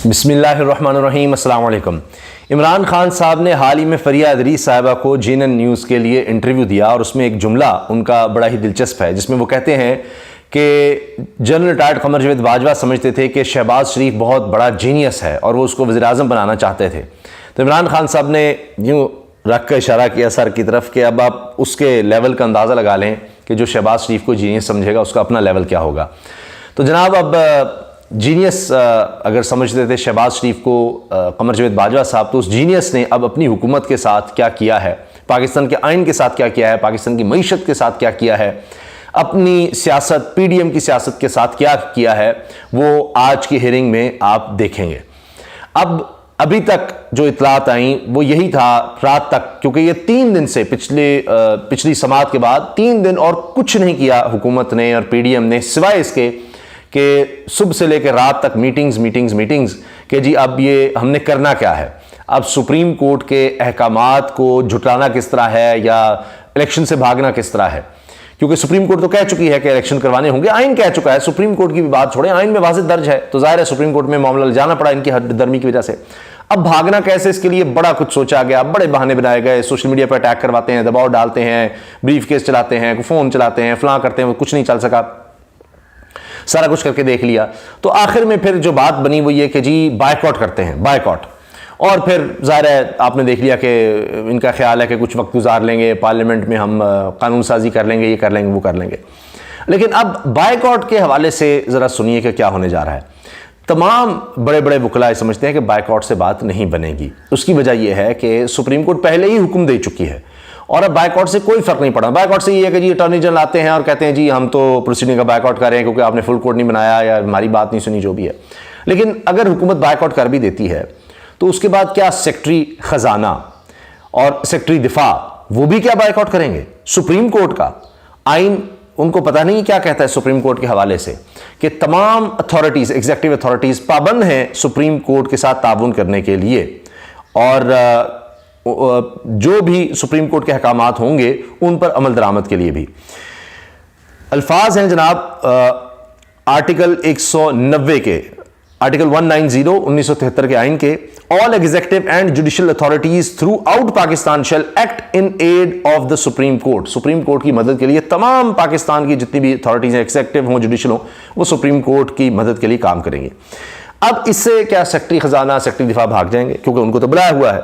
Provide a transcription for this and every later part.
بسم اللہ الرحمن الرحیم۔ السلام علیکم۔ عمران خان صاحب نے حال ہی میں فریہ ادریس صاحبہ کو جینن نیوز کے لیے انٹرویو دیا اور اس میں ایک جملہ ان کا بڑا ہی دلچسپ ہے، جس میں وہ کہتے ہیں کہ جنرل ریٹائرڈ قمر جاوید باجوہ سمجھتے تھے کہ شہباز شریف بہت بڑا جینیس ہے اور وہ اس کو وزیر اعظم بنانا چاہتے تھے۔ تو عمران خان صاحب نے یوں رکھ کر اشارہ کیا سر کی طرف کہ اب آپ اس کے لیول کا اندازہ لگا لیں کہ جو شہباز شریف کو جینیس سمجھے گا اس کا اپنا لیول کیا ہوگا۔ تو جناب اب جینیس اگر سمجھتے تھے شہباز شریف کو قمر جاوید باجوہ صاحب، تو اس جینیس نے اب اپنی حکومت کے ساتھ کیا کیا ہے، پاکستان کے آئین کے ساتھ کیا کیا ہے، پاکستان کی معیشت کے ساتھ کیا کیا ہے، اپنی سیاست پی ڈی ایم کی سیاست کے ساتھ کیا کیا ہے، وہ آج کی ہیئرنگ میں آپ دیکھیں گے۔ ابھی تک جو اطلاعات آئیں وہ یہی تھا رات تک، کیونکہ یہ 3 دن سے پچھلی سماعت کے بعد 3 دن اور کچھ نہیں کیا حکومت نے اور پی ڈی ایم نے، سوائے اس کے کہ صبح سے لے کے رات تک میٹنگز کہ جی اب یہ ہم نے کرنا کیا ہے، اب سپریم کورٹ کے احکامات کو جھٹلانا کس طرح ہے یا الیکشن سے بھاگنا کس طرح ہے، کیونکہ سپریم کورٹ تو کہہ چکی ہے کہ الیکشن کروانے ہوں گے، آئین کہہ چکا ہے، سپریم کورٹ کی بھی بات چھوڑیں، آئین میں واضح درج ہے، تو ظاہر ہے سپریم کورٹ میں معاملہ جانا پڑا ان کی حد درمی کی وجہ سے۔ اب بھاگنا کیسے، اس کے لیے بڑا کچھ سوچا گیا، بڑے بہانے بنائے گئے، سوشل میڈیا پہ اٹیک کرواتے ہیں، دباؤ ڈالتے ہیں، بریف کیس چلاتے ہیں، فون چلاتے ہیں، فلاں کرتے ہیں، وہ کچھ نہیں چل سکا، سارا کچھ کر کے دیکھ لیا۔ تو آخر میں پھر جو بات بنی وہ یہ کہ جی بائیکاٹ کرتے ہیں، بائیکاٹ۔ اور پھر ظاہر ہے آپ نے دیکھ لیا کہ ان کا خیال ہے کہ کچھ وقت گزار لیں گے، پارلیمنٹ میں ہم قانون سازی کر لیں گے، یہ کر لیں گے، وہ کر لیں گے۔ لیکن اب بائیکاٹ کے حوالے سے ذرا سنیے کہ کیا ہونے جا رہا ہے۔ تمام بڑے بڑے وکلاء سمجھتے ہیں کہ بائیکاٹ سے بات نہیں بنے گی۔ اس کی وجہ یہ ہے کہ سپریم کورٹ پہلے ہی حکم دے چکی ہے اور اب بائیکاٹ سے کوئی فرق نہیں پڑا۔ بائیکاٹ سے یہ ہے کہ جی اٹارنی جنرل آتے ہیں اور کہتے ہیں جی ہم تو پروسیڈنگ کا بائیکاٹ کر رہے ہیں کیونکہ آپ نے فل کورٹ نہیں بنایا یا ہماری بات نہیں سنی، جو بھی ہے۔ لیکن اگر حکومت بائیکاٹ کر بھی دیتی ہے تو اس کے بعد کیا سیکرٹری خزانہ اور سیکرٹری دفاع وہ بھی کیا بائیکاٹ کریں گے؟ سپریم کورٹ کا آئین ان کو پتہ نہیں کیا کہتا ہے سپریم کورٹ کے حوالے سے، کہ تمام اتھارٹیز، ایگزیکٹو اتھارٹیز پابند ہیں سپریم کورٹ کے ساتھ تعاون کرنے کے لیے، اور جو بھی سپریم کورٹ کے احکامات ہوں گے ان پر عمل درآمد کے لیے بھی۔ الفاظ ہیں جناب آرٹیکل 190 کے، آرٹیکل 190 1973 کے آئین کے، all executive and judicial authorities throughout Pakistan shall act in aid of the Supreme Court۔ Supreme court کی مدد کے لیے تمام پاکستان کی جتنی بھی اتھارٹیز ہیں، ایگزیکٹو ہوں، جوڈیشل ہوں، وہ سپریم کورٹ کی مدد کے لیے کام کریں گے۔ اب اس سے کیا سیکرٹری خزانہ، سیکرٹری دفاع بھاگ جائیں گے؟ کیونکہ ان کو تو بلایا ہوا ہے۔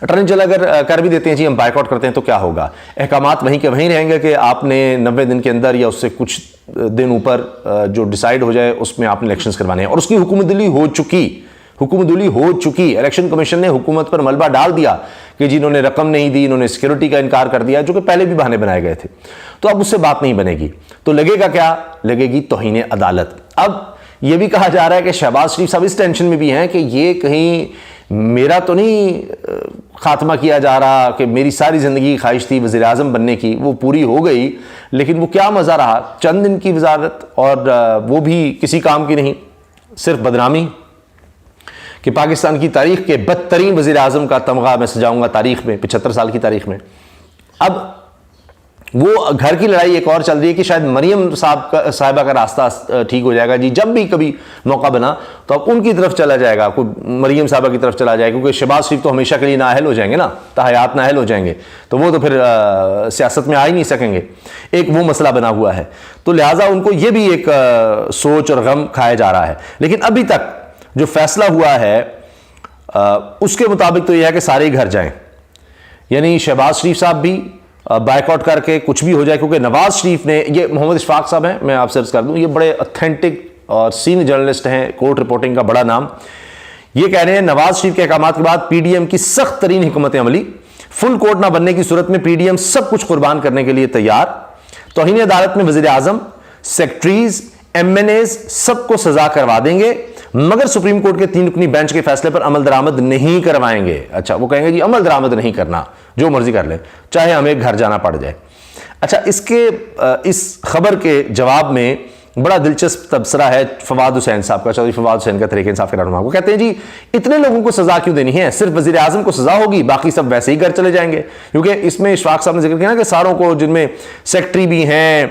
اٹارنی جنرل اگر کر بھی دیتے ہیں جی ہم بائیکاٹ کرتے ہیں تو کیا ہوگا؟ احکامات وہیں کے وہیں رہیں گے کہ آپ نے 90 دن کے اندر یا اس سے کچھ دن اوپر جو ڈیسائیڈ ہو جائے اس میں آپ نے الیکشنز کروانے ہیں، اور اس کی حکومت دلی ہو چکی۔ الیکشن کمیشن نے حکومت پر ملبہ ڈال دیا کہ جی انہوں نے رقم نہیں دی، انہوں نے سیکیورٹی کا انکار کر دیا، جو کہ پہلے بھی بہانے بنائے گئے تھے۔ تو اب اس سے بات نہیں بنے گی، تو لگے گا کیا؟ لگے گی توہین عدالت۔ اب یہ بھی کہا جا رہا ہے کہ شہباز شریف صاحب اس ٹینشن میں بھی ہیں کہ یہ کہیں میرا تو نہیں خاتمہ کیا جا رہا، کہ میری ساری زندگی خواہش تھی وزیر اعظم بننے کی، وہ پوری ہو گئی، لیکن وہ کیا مزہ رہا، چند دن کی وزارت اور وہ بھی کسی کام کی نہیں، صرف بدنامی، کہ پاکستان کی تاریخ کے بدترین وزیر اعظم کا تمغہ میں سجاؤں گا تاریخ میں، 75 سال کی تاریخ میں۔ اب وہ گھر کی لڑائی ایک اور چل رہی ہے کہ شاید مریم صاحبہ کا راستہ ٹھیک ہو جائے گا، جی جب بھی کبھی موقع بنا تو اب ان کی طرف چلا جائے گا، کوئی مریم صاحبہ کی طرف چلا جائے گا، کیونکہ شہباز شریف تو ہمیشہ کے لیے نااہل ہو جائیں گے نا، تاحیات نااہل ہو جائیں گے، تو وہ تو پھر سیاست میں آ ہی نہیں سکیں گے۔ ایک وہ مسئلہ بنا ہوا ہے، تو لہٰذا ان کو یہ بھی ایک سوچ اور غم کھایا جا رہا ہے۔ لیکن ابھی تک جو فیصلہ ہوا ہے اس کے مطابق تو یہ ہے کہ سارے ہی گھر جائیں، یعنی شہباز شریف صاحب بھی بائیکاٹ کر کے کچھ بھی ہو جائے، کیونکہ نواز شریف نے، یہ محمد اشفاق صاحب ہیں، میں آپ سے عرض کر دوں، یہ بڑے اتھینٹک اور سینئر جرنلسٹ ہیں، کورٹ رپورٹنگ کا بڑا نام، یہ کہہ رہے ہیں نواز شریف کے احکامات کے بعد پی ڈی ایم کی سخت ترین حکمت عملی، فل کورٹ نہ بننے کی صورت میں پی ڈی ایم سب کچھ قربان کرنے کے لیے تیار، توہین عدالت میں وزیر اعظم، سیکرٹریز، ایم این ایز سب کو سزا کروا دیں گے، مگر سپریم کورٹ کے 3 رکنی بینچ کے فیصلے پر عمل درآمد نہیں کروائیں گے۔ اچھا، وہ کہیں گے جی عمل درآمد نہیں کرنا، جو مرضی کر لیں، چاہے ہمیں گھر جانا پڑ جائے۔ اچھا، اس خبر کے جواب میں بڑا دلچسپ تبصرہ ہے فواد حسین صاحب کا، چودھری فواد حسین کا، تحریک انصاف کے رہنما۔ وہ کہتے ہیں جی اتنے لوگوں کو سزا کیوں دینی ہے، صرف وزیر اعظم کو سزا ہوگی، باقی سب ویسے ہی گھر چلے جائیں گے، کیونکہ اس میں اشفاق صاحب نے ذکر کیا نا کہ ساروں کو، جن میں سیکرٹری بھی ہیں،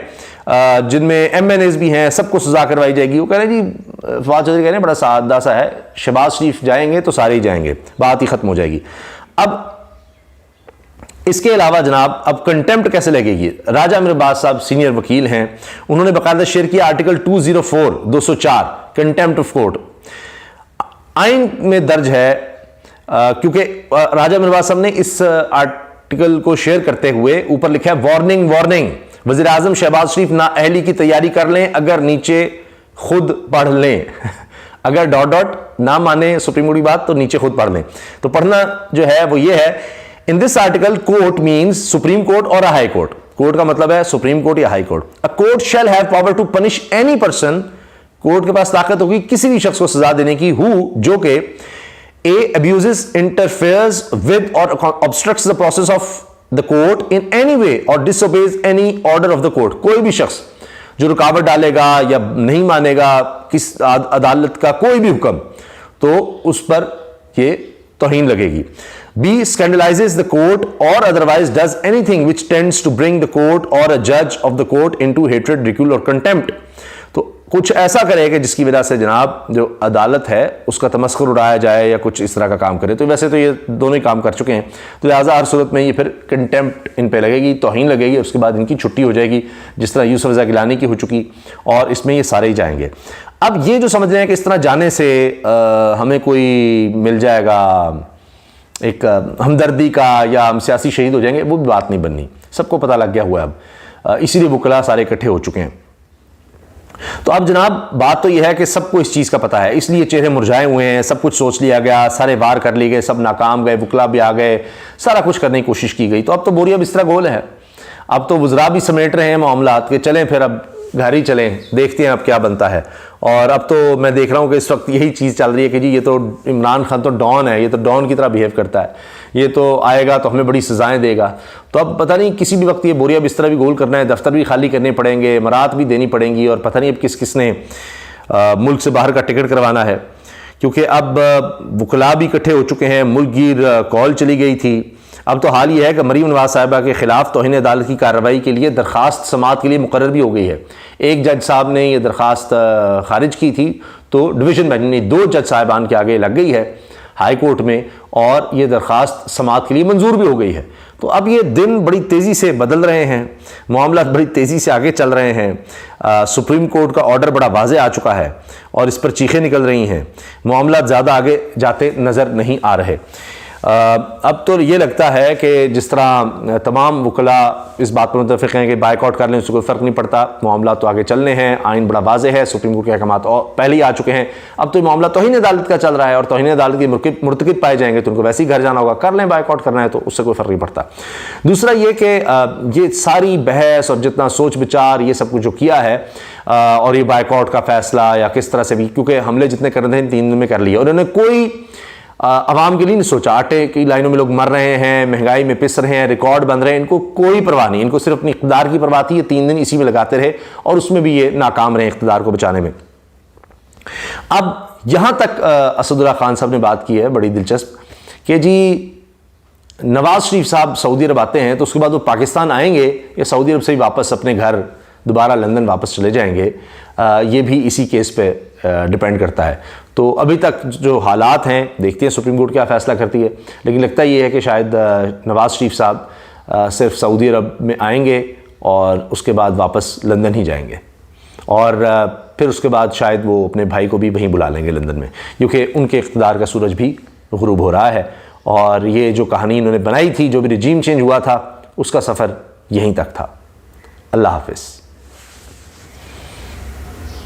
جن میں MNAs بھی ہیں، سب کو سزا کروائی جائے گی. وہ کہہ رہے ہیں جی فواد چودھری کہہ رہے ہیں بڑا سادہ سا ہے، شہباز شریف جائیں گے تو سارے ہی جائیں گے، بات ہی ختم ہو جائے گی. اب اس کے علاوہ جناب اب کنٹیمپٹ کیسے لگے گی؟ راجہ امیر عباس صاحب سینئر وکیل ہیں، انہوں نے باقاعدہ شیئر کیا آرٹیکل 204 کنٹیمپٹ آف کورٹ آئین میں درج ہے. کیونکہ راجہ امیر عباس صاحب نے اس آرٹیکل کو شیئر کرتے ہوئے اوپر لکھا ہے وارننگ وزیر اعظم شہباز شریف نااہلی کی تیاری کر لیں اگر نیچے خود پڑھ لیں. اگر ڈاٹ نہ مانے سپریم کورٹ کی بات تو نیچے خود پڑھ لیں. تو پڑھنا جو ہے وہ یہ ہے، In this article, court means Supreme Court or a High Court. Court کا مطلب ہے Supreme Court یا High Court. A court shall have power to punish any person. Court کے پاس طاقت ہوگی کسی بھی شخص کو سزا دینے کی who جو کہ A abuses, interferes with or obstructs the process of the court in any way or disobeys any order of the court. کوئی بھی شخص جو رکاوٹ ڈالے گا یا نہیں مانے گا کس عدالت کا کوئی بھی حکم تو اس پر یہ توہین لگے گی. B scandalizes the court or otherwise does anything which tends to bring the court or a judge of the court into hatred, ridicule or contempt. تو کچھ ایسا کرے کہ جس کی وجہ سے جناب جو عدالت ہے اس کا تمسخر اڑایا جائے یا کچھ اس طرح کا کام کرے. تو ویسے تو یہ دونوں ہی کام کر چکے ہیں، تو لہٰذا ہر صورت میں یہ پھر کنٹیمپٹ ان پہ لگے گی، توہین لگے گی، اس کے بعد ان کی چھٹی ہو جائے گی جس طرح یوسف رضا گیلانی کی ہو چکی، اور اس میں یہ سارے ہی جائیں گے. اب یہ جو سمجھ رہے ہیں کہ اس طرح جانے سے ہمیں کوئی مل جائے گا ایک ہمدردی کا یا ہم سیاسی شہید ہو جائیں گے، وہ بھی بات نہیں بننی. سب کو پتہ لگ گیا ہوا ہے اب، اسی لیے وکلا سارے اکٹھے ہو چکے ہیں. تو اب جناب بات تو یہ ہے کہ سب کو اس چیز کا پتہ ہے، اس لیے چہرے مرجھائے ہوئے ہیں، سب کچھ سوچ لیا گیا، سارے وار کر لیے گئے، سب ناکام گئے، وکلا بھی آ گئے، سارا کچھ کرنے کی کوشش کی گئی. تو اب تو بوریا بستر گول ہے، اب تو وزراء بھی سمیٹ رہے ہیں معاملات کے، چلیں پھر اب گھر ہی چلیں، دیکھتے ہیں اب کیا بنتا ہے. اور اب تو میں دیکھ رہا ہوں کہ اس وقت یہی چیز چل رہی ہے کہ جی یہ تو عمران خان تو ڈان ہے، یہ تو ڈان کی طرح بیہیو کرتا ہے، یہ تو آئے گا تو ہمیں بڑی سزائیں دے گا. تو اب پتہ نہیں کسی بھی وقت یہ بوریا بستر بھی گول کرنا ہے، دفتر بھی خالی کرنے پڑیں گے، امارات بھی دینی پڑیں گی، اور پتہ نہیں اب کس نے ملک سے باہر کا ٹکٹ کروانا ہے. کیونکہ اب وکلا بھی اکٹھے ہو چکے ہیں، ملک گیر کال چلی گئی تھی. اب تو حال یہ ہے کہ مریم نواز صاحبہ کے خلاف توہین عدالت کی کارروائی کے لیے درخواست سماعت کے لیے مقرر بھی ہو گئی ہے. ایک جج صاحب نے یہ درخواست خارج کی تھی تو ڈویژن بینچ نے 2 جج صاحبان کے آگے لگ گئی ہے ہائی کورٹ میں، اور یہ درخواست سماعت کے لیے منظور بھی ہو گئی ہے. تو اب یہ دن بڑی تیزی سے بدل رہے ہیں، معاملات بڑی تیزی سے آگے چل رہے ہیں. سپریم کورٹ کا آرڈر بڑا واضح آ چکا ہے اور اس پر چیخیں نکل رہی ہیں، معاملات زیادہ آگے جاتے نظر نہیں آ رہے. اب تو یہ لگتا ہے کہ جس طرح تمام وکلا اس بات پر متفق ہیں کہ بائیک آؤٹ کر لیں، اس سے کوئی فرق نہیں پڑتا، معاملات تو آگے چلنے ہیں، آئین بڑا واضح ہے، سپریم کورٹ کے احکامات پہلے ہی آ چکے ہیں. اب تو یہ معاملہ توہین عدالت کا چل رہا ہے اور توہین عدالت کے مرتکب پائے جائیں گے تو ان کو ویسے ہی گھر جانا ہوگا، کر لیں بائیک آؤٹ کرنا ہے تو اس سے کوئی فرق نہیں پڑتا. دوسرا یہ کہ یہ ساری بحث اور جتنا سوچ بچار یہ سب کچھ جو کیا ہے اور یہ بائیک آؤٹ کا فیصلہ یا کس طرح سے بھی، کیونکہ حملے جتنے کرنے تھے 3 دن میں کر لیے، اور انہوں نے کوئی عوام کے لیے نہیں سوچا. آٹے کی لائنوں میں لوگ مر رہے ہیں، مہنگائی میں پس رہے ہیں، ریکارڈ بن رہے ہیں، ان کو کوئی پرواہ نہیں، ان کو صرف اپنی اقتدار کی پرواہ تھی. یہ 3 دن اسی میں لگاتے رہے اور اس میں بھی یہ ناکام رہے اقتدار کو بچانے میں. اب یہاں تک اسد اللہ خان صاحب نے بات کی ہے بڑی دلچسپ کہ جی نواز شریف صاحب سعودی عرب آتے ہیں تو اس کے بعد وہ پاکستان آئیں گے یا سعودی عرب سے ہی واپس اپنے گھر دوبارہ لندن واپس چلے جائیں گے، یہ بھی اسی کیس پہ ڈیپینڈ کرتا ہے. تو ابھی تک جو حالات ہیں دیکھتے ہیں سپریم کورٹ کیا فیصلہ کرتی ہے، لیکن لگتا یہ ہے کہ شاید نواز شریف صاحب صرف سعودی عرب میں آئیں گے اور اس کے بعد واپس لندن ہی جائیں گے، اور پھر اس کے بعد شاید وہ اپنے بھائی کو بھی وہیں بلا لیں گے لندن میں، کیونکہ ان کے اقتدار کا سورج بھی غروب ہو رہا ہے. اور یہ جو کہانی انہوں نے بنائی تھی، جو بھی رجیم چینج ہوا تھا، اس کا سفر یہیں تک تھا. اللہ حافظ.